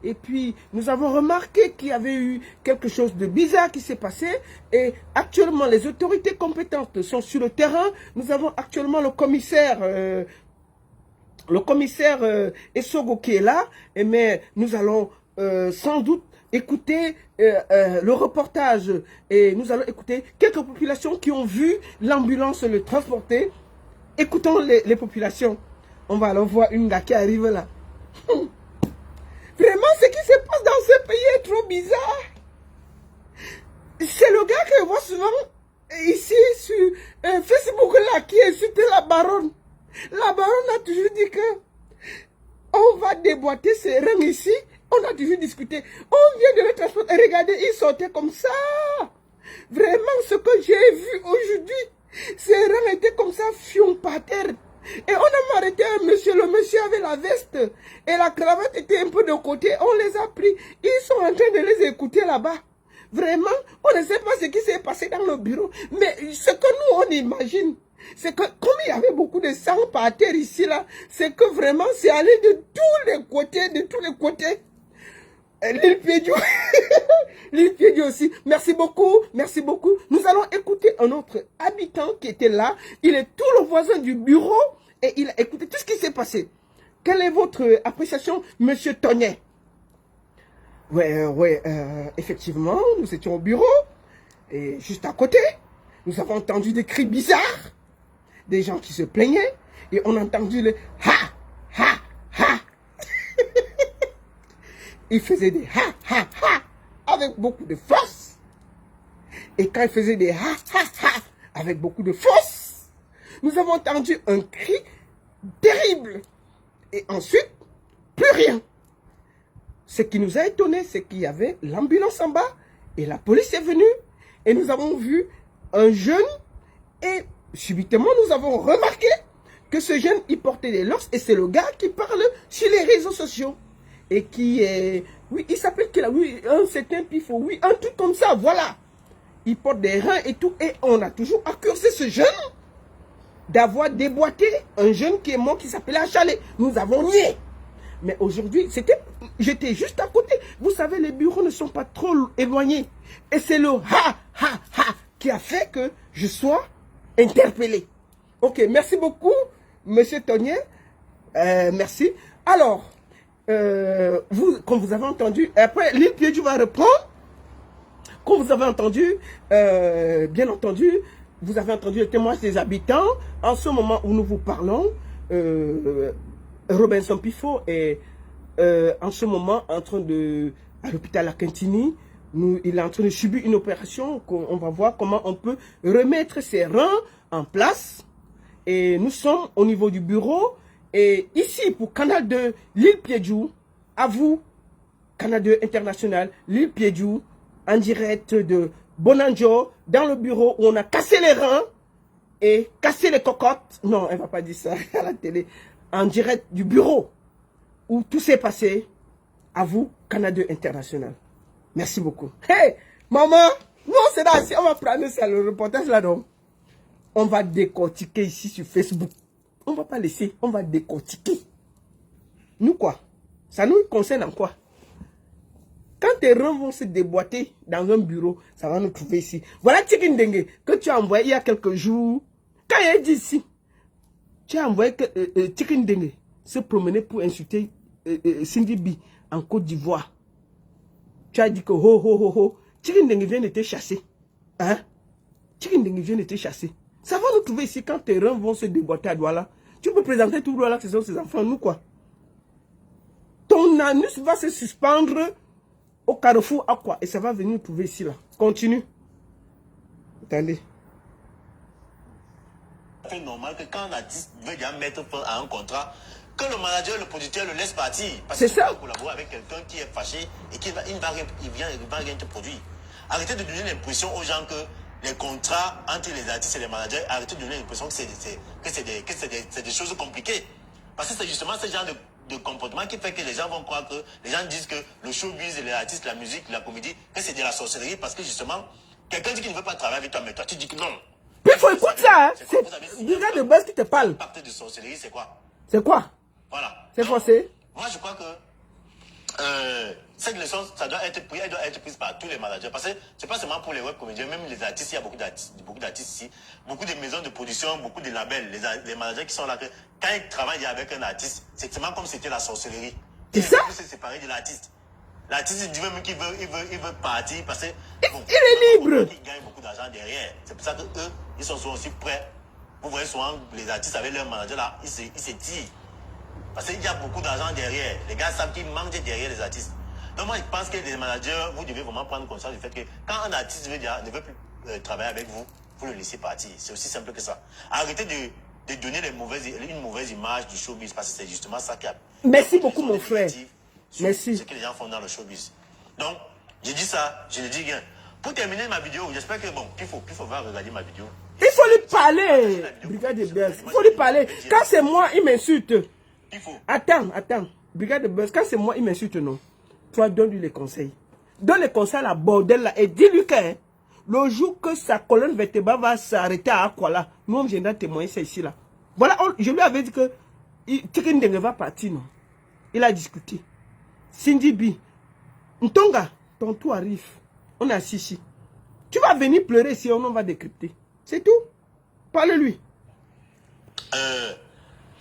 Et puis nous avons remarqué qu'il y avait eu quelque chose de bizarre qui s'est passé. Et actuellement, les autorités compétentes sont sur le terrain. Nous avons actuellement le commissaire Essogo qui est là. Mais nous allons sans doute écouter le reportage. Et nous allons écouter quelques populations qui ont vu l'ambulance le transporter. Écoutons les populations. On va alors voir une gars qui arrive là. Vraiment, ce qui se passe dans ce pays est trop bizarre. C'est le gars que je vois souvent ici sur Facebook là, qui insulte la baronne. La baronne a toujours dit que on va déboîter ses reins ici. On a toujours discuté. On vient de le transporter. Regardez, il sortait comme ça. Vraiment, ce que j'ai vu aujourd'hui, ses reins étaient comme ça, fion par terre. Et on a arrêté un monsieur, le monsieur avait la veste et la cravate était un peu de côté, on les a pris, ils sont en train de les écouter là-bas. vraiment, on ne sait pas ce qui s'est passé dans le bureau. Mais ce que nous, on imagine, c'est que comme il y avait beaucoup de sang par terre ici, là, c'est que vraiment, c'est allé de tous les côtés, de tous les côtés. L'île Piédiou, l'île Piédiou aussi. Merci beaucoup, merci beaucoup. Nous allons écouter un autre habitant qui était là. Il est tout le voisin du bureau et il a écouté tout ce qui s'est passé. Quelle est votre appréciation, monsieur Tognet? Ouais, effectivement, nous étions au bureau et juste à côté, nous avons entendu des cris bizarres, des gens qui se plaignaient et on a entendu le ha, ha, ha. Il faisait des ha, ha, ha avec beaucoup de force. Et quand il faisait des ha, ha, ha avec beaucoup de force, nous avons entendu un cri terrible. Et ensuite, plus rien. Ce qui nous a étonné, c'est qu'il y avait l'ambulance en bas et la police est venue. Et nous avons vu un jeune et subitement nous avons remarqué que ce jeune, il portait des locks et c'est le gars qui parle sur les réseaux sociaux. Et qui est... Oui, il s'appelle qu'il a... Oui, un certain Pifo. Oui, un truc comme ça, voilà. Il porte des reins et tout. Et on a toujours accusé ce jeune d'avoir déboîté un jeune qui est mort qui s'appelait Achalé. Nous avons nié. Mais aujourd'hui, j'étais juste à côté. Vous savez, les bureaux ne sont pas trop éloignés. Et c'est le ha, ha, ha qui a fait que je sois interpellé. Ok, merci beaucoup, monsieur Tognet. Merci. Alors... comme vous avez entendu, après l'île Piédiou va reprendre. Comme vous avez entendu, bien entendu, vous avez entendu le témoignage des habitants. En ce moment où nous vous parlons, Robinson Pifo est en ce moment en train de, à l'hôpital à Quintini, il est en train de subir une opération. On va voir comment on peut remettre ses reins en place. Et nous sommes au niveau du bureau. Et ici, pour Canal 2, l'île Piédiou, à vous, Canal 2 International, l'île Piédiou, en direct de Bonanjo, dans le bureau où on a cassé les reins et cassé les cocottes. Non, elle ne va pas dire ça à la télé. En direct du bureau où tout s'est passé, à vous, Canal 2 International. Merci beaucoup. Hey, maman, non, c'est là, on va prendre ça, le reportage là, donc. On va décortiquer ici sur Facebook. On ne va pas laisser, on va décortiquer. Nous quoi? Ça nous concerne en quoi? Quand tes reins vont se déboîter dans un bureau, ça va nous trouver ici. Voilà Chicken Dengue que tu as envoyé il y a quelques jours. Quand il est dit ici, tu as envoyé que Chicken Dengue se promener pour insulter Cindy B en Côte d'Ivoire. Tu as dit que ho ho ho ho, Chicken Dengue vient de te chasser. Hein? Chicken Dengue vient de te chasser. Ça va nous trouver ici quand tes reins vont se déboîter à Douala. Tu peux présenter tout Douala, ce sont ces enfants, nous quoi. Ton anus va se suspendre au carrefour à quoi? Et ça va venir nous trouver ici là. Continue. Attendez. C'est normal que quand un artiste veut déjà mettre fin à un contrat, que le manager, le producteur le laisse partir. Parce que tu vas collaborer avec quelqu'un qui est fâché et qui va rien te produire. Arrêtez de donner l'impression aux gens que les contrats entre les artistes et les managers, arrêtez de donner l'impression que c'est des choses compliquées. Parce que c'est justement ce genre de comportement qui fait que les gens vont croire que les gens disent que le showbiz, les artistes, la musique, la comédie, que c'est de la sorcellerie parce que justement, quelqu'un dit qu'il ne veut pas travailler avec toi, mais toi tu dis que non. Puis il faut écouter ça, hein. C'est du gars de base qui te parle. Le pacte de sorcellerie, c'est quoi? C'est quoi? Voilà. C'est forcé. Moi, je crois que cette leçon, elle doit être prise par tous les managers. Parce que c'est pas seulement pour les web comédiens, même les artistes, il y a beaucoup d'artistes ici, beaucoup de maisons de production, beaucoup de labels, les managers qui sont là, que quand ils travaillent avec un artiste, c'est vraiment comme si c'était la sorcellerie. C'est ça? Il veut se séparer de l'artiste. L'artiste, il dit même qu'il veut partir parce que bon, il est libre. Il gagne beaucoup d'argent derrière. C'est pour ça que eux, ils sont souvent aussi prêts. Vous voyez souvent les artistes avec leur manager là, ils se tirent. Parce qu'il y a beaucoup d'argent derrière. Les gars savent qu'ils mangent derrière les artistes. Donc moi, je pense que les managers, vous devez vraiment prendre conscience du fait que quand un artiste ne veut plus travailler avec vous, vous le laissez partir. C'est aussi simple que ça. Arrêtez de donner une mauvaise image du showbiz parce que c'est justement ça qui a... Merci beaucoup mon frère. Merci. Ce que les gens font dans le showbiz. Donc, je dis ça, je le dis bien. Pour terminer ma vidéo, j'espère que bon, Pifo va regarder ma vidéo. Il faut lui parler, Brigade de Buzz. Il faut lui parler. Quand c'est moi, il m'insulte. Attends. Brigade de Buzz, quand c'est moi, il m'insulte, non. Toi, donne-lui les conseils. donne les conseils à la bordel là et dis-lui que hein, le jour que sa colonne vertébrale va s'arrêter à Akwala, nous on viendra témoigner ça ici là. Voilà, je lui avais dit que Tikindenge va partir, non. Il a discuté. Cindy B, Ntonga, ton tour arrive. On est assis ici. Tu vas venir pleurer si on va décrypter. C'est tout. Parle-lui.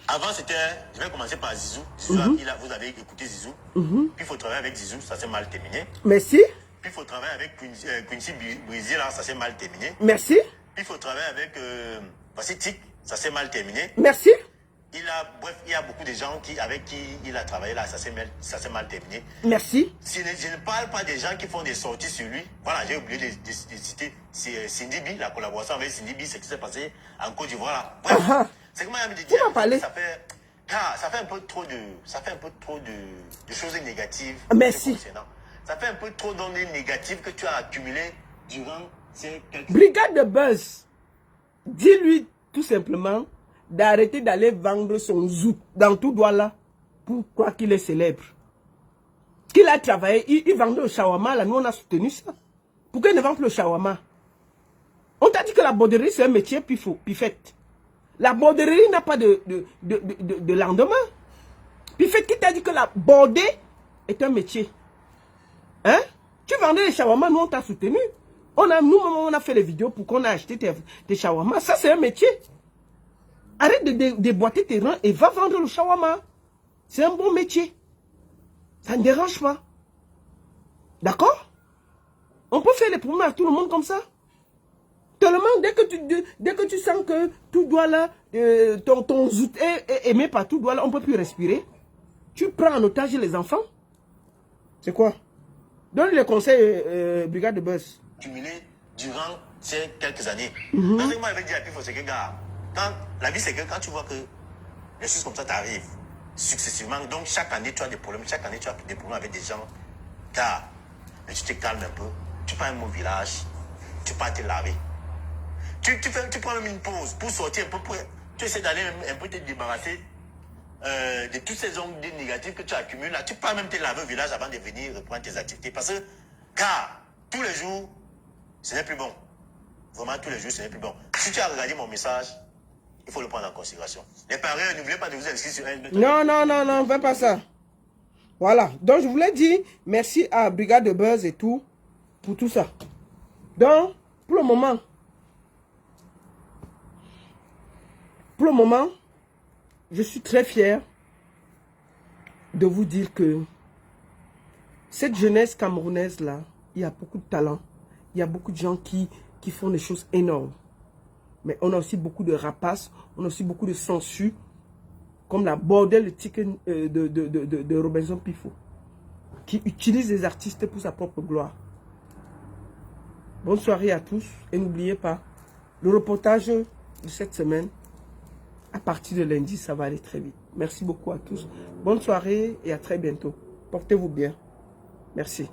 Avant, c'était... Je vais commencer par Zizou. Zizou, vous avez écouté Zizou. Puis il faut travailler avec Zizou, ça s'est mal terminé. Merci. Puis il faut travailler avec Quincy Brizzy, là, ça s'est mal terminé. Merci. Puis il faut travailler avec Pacific, ça s'est mal terminé. Merci. Bref, il y a beaucoup de gens avec qui il a travaillé là, ça s'est mal terminé. Merci. Je ne parle pas des gens qui font des sorties sur lui. Voilà, j'ai oublié de citer Cindy B, la collaboration avec Cindy B, ce qui s'est passé en Côte d'Ivoire. Bref, c'est comment il me dit, ça fait un peu trop de choses négatives. Merci. Ça fait un peu trop d'ondes négatives que tu as accumulées durant ces quelques... Brigade de Buzz, dis-lui tout simplement d'arrêter d'aller vendre son zouk dans tout Douala pour croire qu'il est célèbre. Qu'il a travaillé, il vendait le shawarma, là, nous on a soutenu ça. Pourquoi il ne vend plus le shawarma? On t'a dit que la borderie c'est un métier pifette. La borderie n'a pas de lendemain. Pifette qui t'a dit que la bordée est un métier. Hein? Tu vendais les shawarma, nous on t'a soutenu. Nous on a fait les vidéos pour qu'on a acheté tes shawarma. Ça c'est un métier. Arrête de déboîter tes reins et va vendre le shawarma. C'est un bon métier. Ça ne dérange pas. D'accord? On peut faire les problèmes à tout le monde comme ça. Tellement, dès que tu sens que tout doit là, ton zout est aimé par tout doit là, on ne peut plus respirer. Tu prends en otage les enfants. C'est quoi? Donne les conseils, Brigade de Buzz. Cumulé durant ces quelques années. Dans ce que moi, je vais dire à Pifo, c'est que, gars, la vie, c'est que quand tu vois que les choses comme ça t'arrivent successivement, donc chaque année, tu as des problèmes, chaque année, tu as des problèmes avec des gens, car, mais tu te calmes un peu, tu prends un mot village, tu pars te laver. Tu prends même une pause pour sortir un peu, tu essaies d'aller un peu te débarrasser de toutes ces ondes négatives que tu accumules là. Tu pars même te laver au village avant de venir reprendre tes activités. Parce que, car, tous les jours, ce n'est plus bon. Vraiment, tous les jours, ce n'est plus bon. Si tu as regardé mon message, il faut le prendre en considération. Les parents, n'oubliez pas de vous inscrire sur un... Non, fais pas ça. Voilà. Donc, je voulais dire merci à Brigade de Buzz et tout, pour tout ça. Donc, pour le moment, je suis très fier de vous dire que cette jeunesse camerounaise là, il y a beaucoup de talent. Il y a beaucoup de gens qui font des choses énormes. Mais on a aussi beaucoup de rapaces, on a aussi beaucoup de censure, comme la bordel de chicken de Robinson Pifo, qui utilise les artistes pour sa propre gloire. Bonne soirée à tous et n'oubliez pas, le reportage de cette semaine, à partir de lundi, ça va aller très vite. Merci beaucoup à tous. Bonne soirée et à très bientôt. Portez-vous bien. Merci.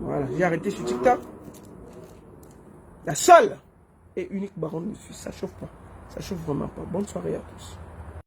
Voilà, j'ai arrêté sur TikTok. La seule et unique baronne de Suisse. Ça chauffe pas. Ça chauffe vraiment pas. Bonne soirée à tous.